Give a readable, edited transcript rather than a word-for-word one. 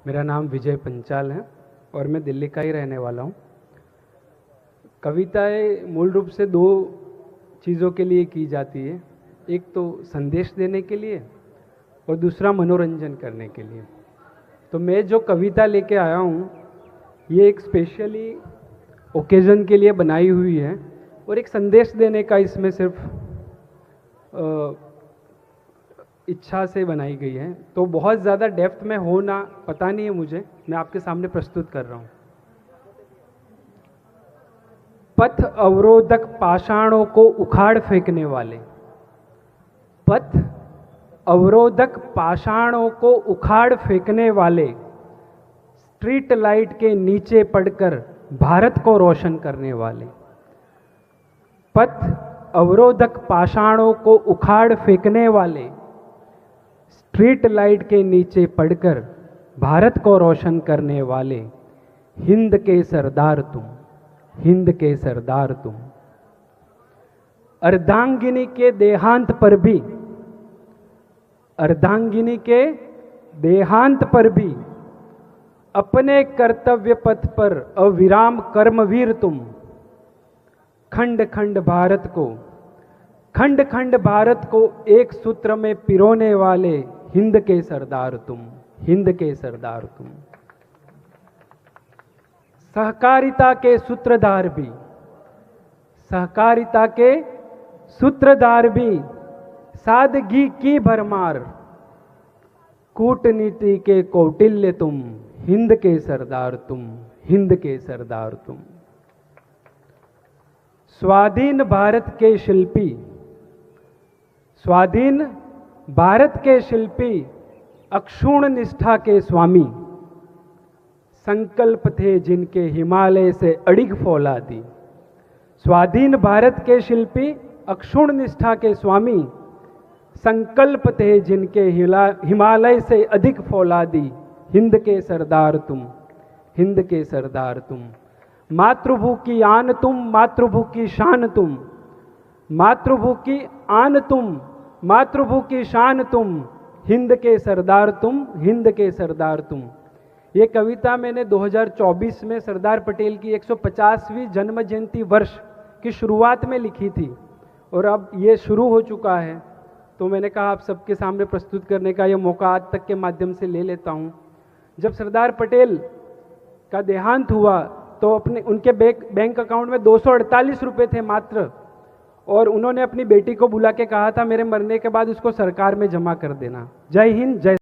मेरा नाम विजय पंचाल है और मैं दिल्ली का ही रहने वाला हूँ। कविताएं मूल रूप से दो चीज़ों के लिए की जाती है, एक तो संदेश देने के लिए और दूसरा मनोरंजन करने के लिए। तो मैं जो कविता लेके आया हूँ ये एक स्पेशली ओकेज़न के लिए बनाई हुई है और एक संदेश देने का इसमें सिर्फ इच्छा से बनाई गई है। तो बहुत ज़्यादा डेप्थ में हो ना पता नहीं है मुझे, मैं आपके सामने प्रस्तुत कर रहा हूँ। पथ अवरोधक पाषाणों को उखाड़ फेंकने वाले, पथ अवरोधक पाषाणों को उखाड़ फेंकने वाले, स्ट्रीट लाइट के नीचे पड़कर भारत को रोशन करने वाले, पथ अवरोधक पाषाणों को उखाड़ फेंकने वाले, स्ट्रीट लाइट के नीचे पड़कर भारत को रोशन करने वाले, हिंद के सरदार तुम, हिंद के सरदार तुम। अर्धांगिनी के देहांत पर भी, अर्धांगिनी के देहांत पर भी अपने कर्तव्य पथ पर अविराम कर्मवीर तुम। खंड खंड भारत को, खंड खंड भारत को एक सूत्र में पिरोने वाले हिंद के सरदार तुम, हिंद के सरदार तुम। सहकारिता के सूत्रधार भी, सहकारिता के सूत्रधार भी, सादगी की भरमार, कूटनीति के कौटिल्य तुम, हिंद के सरदार तुम, हिंद के सरदार तुम। स्वाधीन भारत के शिल्पी, स्वाधीन भारत के शिल्पी, अक्षुण्ण निष्ठा के स्वामी, संकल्प थे जिनके हिमालय से अडिग फौलादी। स्वाधीन भारत के शिल्पी, अक्षुण्ण निष्ठा के स्वामी, संकल्प थे जिनके हिमालय से अधिक फौलादी, हिंद के सरदार तुम, हिंद के सरदार तुम। मातृभू की आन तुम, मातृभू की शान तुम, मातृभू की आन तुम, मातृभू की शान तुम, हिंद के सरदार तुम, हिंद के सरदार तुम। ये कविता मैंने 2024 में सरदार पटेल की 150वीं जन्म जयंती वर्ष की शुरुआत में लिखी थी और अब ये शुरू हो चुका है, तो मैंने कहा आप सबके सामने प्रस्तुत करने का ये मौका आज तक के माध्यम से ले लेता हूँ। जब सरदार पटेल का देहांत हुआ तो अपने उनके बैंक अकाउंट में 248 रुपये थे मात्र, और उन्होंने अपनी बेटी को बुला के कहा था मेरे मरने के बाद उसको सरकार में जमा कर देना। जय हिंद, जय